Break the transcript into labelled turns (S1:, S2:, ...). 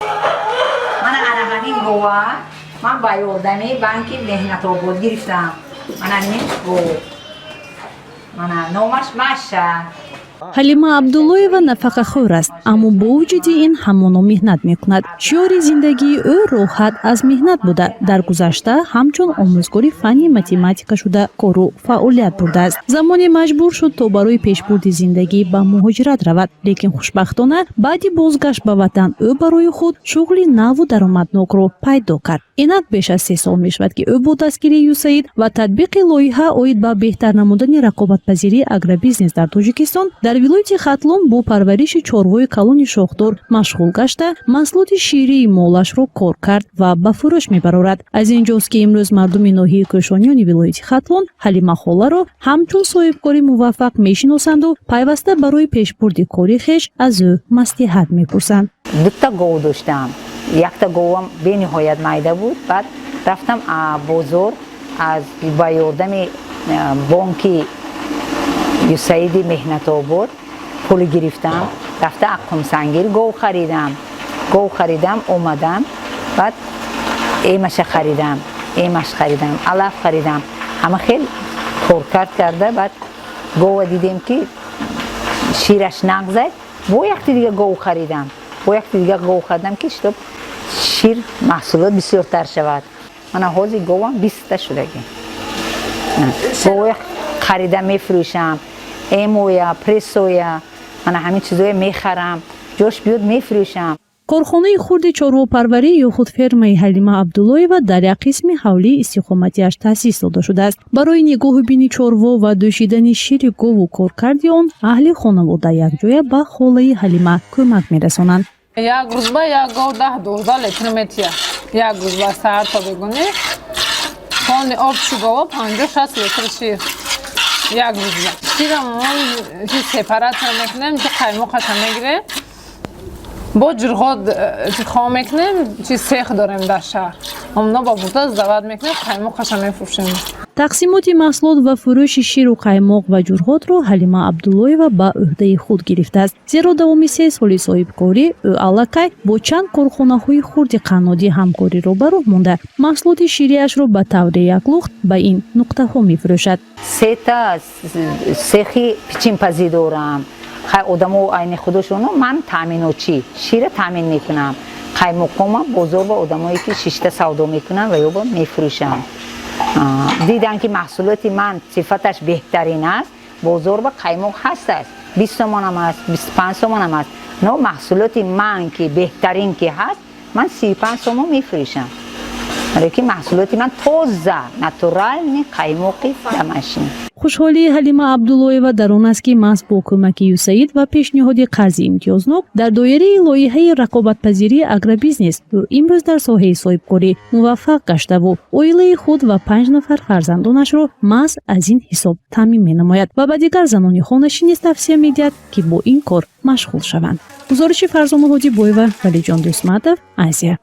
S1: من همین گوه من با یادمی بانکی مهنت آباد گرفتم. من همین گوه من نامش ماشه.
S2: ҳалима абдуллоева нафақахӯр аст, аммо бо вуҷуди ин ҳамоно меҳнат мекунад. шиёри зиндагии ӯ роҳат аз меҳнат буда. дар гузашта ҳамчун омӯзгори фанни математика шуда кору фаъолият бурдааст. замоне маҷбур шуд то барои пешбурди зиндагӣ ба муҳоҷират равад, лекин хушбахтона баъди бозгашт ба ватан ӯ барои худ шуғли наву даромаднокро пайдо кард. инак беш аз 3 сол мешавад ки ӯ бо дастгирии юсаид ва татбиқи лоиҳа оид ба беҳтар намудани рақобатпазирии агробизнес дар тоҷикистон дар вилояти Хатлон бо парвариши чорвои калони шохдор машғул гашта маҳсулоти ширии молашро кор кард ва ба фурӯш мебарорад. аз ин ҷост ки имрӯз мардуми ноҳияи кӯшониёни вилояти Хатлон ҳалима холаро ҳамчун соҳибкори муваффақ мешиносанду пайваста барои пешбурди кори хеш аз ӯ маслиҳат мепурсанд.
S1: Дутта гов доштам. Якта говам бениҳоят майда буд. Баъд рафтам бозор аз ба ёрдами бонки юсаиди меҳнатобод пули гирифтам. рафта аққумсангир гов харидам омадам. баъд эмаша харидам алаф харидам. ҳама хел коркард карда. баъд гова дидем ки шираш нағзад. бо якти дига гов харидам ки штоб шир маҳсулот бисёртар шавад. мана ҳозир говам 20 шудагӣ. гова харидам мефурӯшам. эмоя, прессоя, мана ҳамин чизоя мехарам. ҷош биёд мефурӯшам.
S2: корхонаи хурди чорвопарварӣ ё худ фермаи ҳалима абдуллоева дар як қисми ҳавлии истиқоматиаш таъсис дода шудааст. барои нигоҳу бини чорво ва дӯшидани шири гову коркарди он аҳли хонавода якҷоя ба холаи ҳалима кӯмак мерасонанд.
S3: як рӯзба як гов 10-12 литр метия. як рӯзба саҳар то бегуне хони об шугова 50-60 литр шир. як рӯзба шира мо ки сепаратра мекунем ки қаймоқаша мегирем. бо ҷурғод хо мекунем чи сех дорем дар шаҳр. омно ба бурда завад мекунем қаймоқаша мефурӯшем.
S2: тақсимоти маҳсулот ва фурӯши ширу қаймоқ ва ҷурғотро ҳалима абдуллоева ба ӯҳдаи худ гирифтааст. зеро давоми 3 соли соҳибкорӣ ӯ аллакай бо чанд корхонаҳои хурди қаннодӣ ҳамкориро ба роҳ монда маҳсулоти шириашро ба таври яклухт ба ин нуқтаҳо мефурӯшад.
S1: сета сехи пичинпазӣ дорам. одамо айни худошоно ман таъминотчӣ шира таъмин мекунам. қаймоқома бозор ба одамое ки шишта савдо мекунам ва ё ба мефурӯшам. дидан ки маҳсулоти ман сифаташ беҳтарин аст. бозор ба қаймоқ ҳаст аст 20 сомонам аст 25 сомонам аст. но маҳсулоти ман ки беҳтарин ки ҳаст ман 35 сомон мефурӯшам. лекин маҳсулоти ман тоза натурални қаймоқи дамашин.
S2: хушҳолии ҳалима абдуллоева дар он аст ки маҳз бо кӯмаки юсаид ва пешниҳоди қарзи имтиёзнок дар доираи лоиҳаи рақобатпазирии агробизнес ӯ имрӯз дар соҳаи соҳибкорӣ муваффақ гаштаву оилаи худ ва 5 нафар фарзандонашро маҳз аз ин ҳисоб таъмин менамояд ва ба дигар занони хонашӣ низ тавсия медиҳад ки бо ин кор машғул шаванд. гузориши Фарзона Ҳодибоева, Валиҷон Дӯстматов, Азия.